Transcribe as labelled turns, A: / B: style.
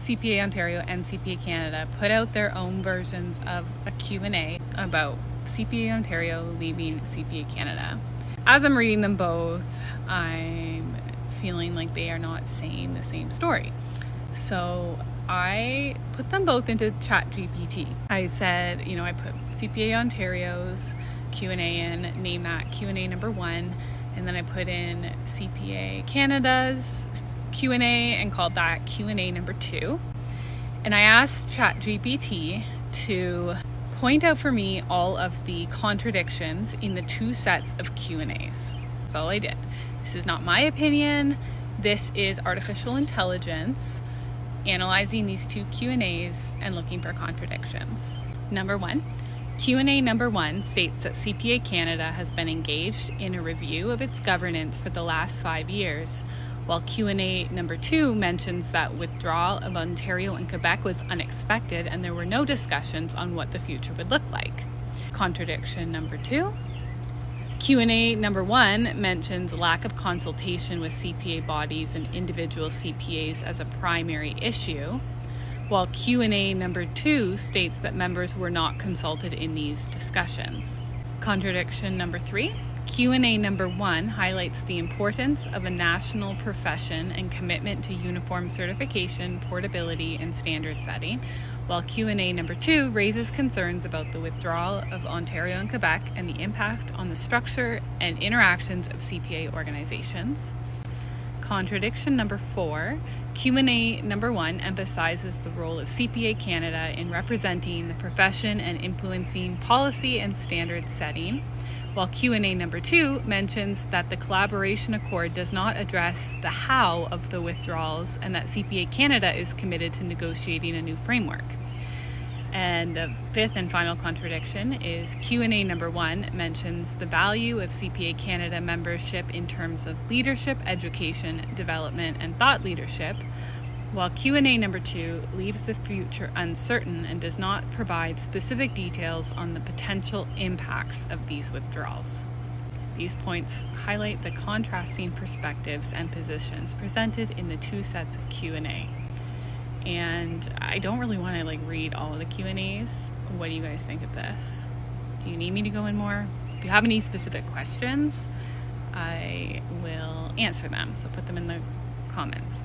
A: CPA Ontario and CPA Canada put out their own versions of a Q&A about CPA Ontario leaving CPA Canada. As I'm reading them both, I'm feeling like they are not saying the same story. So I put them both into ChatGPT. I said, I put CPA Ontario's Q&A in, name that Q&A number 1, and then I put in CPA Canada's Q&A and called that Q&A number 2. And I asked ChatGPT to point out for me all of the contradictions in the 2 sets of Q&As. That's all I did. This is not my opinion. This is artificial intelligence analyzing these 2 Q&As and looking for contradictions. Number 1. Q&A number 1 states that CPA Canada has been engaged in a review of its governance for the last 5 years, while Q&A number 2 mentions that withdrawal of Ontario and Quebec was unexpected and there were no discussions on what the future would look like. Contradiction number 2. Q&A number 1 mentions lack of consultation with CPA bodies and individual CPAs as a primary issue, while Q&A number 2 states that members were not consulted in these discussions. Contradiction number 3. Q&A number 1 highlights the importance of a national profession and commitment to uniform certification, portability, and standard setting, while Q&A number 2 raises concerns about the withdrawal of Ontario and Quebec and the impact on the structure and interactions of CPA organizations. Contradiction number 4. Q&A number 1 emphasizes the role of CPA Canada in representing the profession and influencing policy and standard setting, while Q&A number 2 mentions that the collaboration accord does not address the how of the withdrawals and that CPA Canada is committed to negotiating a new framework. And the 5th and final contradiction is Q&A number 1 mentions the value of CPA Canada membership in terms of leadership, education, development, and thought leadership, while Q&A number 2 leaves the future uncertain and does not provide specific details on the potential impacts of these withdrawals. These points highlight the contrasting perspectives and positions presented in the 2 sets of Q&A. And I don't really want to read all of the Q&As. What do you guys think of this? Do you need me to go in more? If you have any specific questions, I will answer them. So put them in the comments.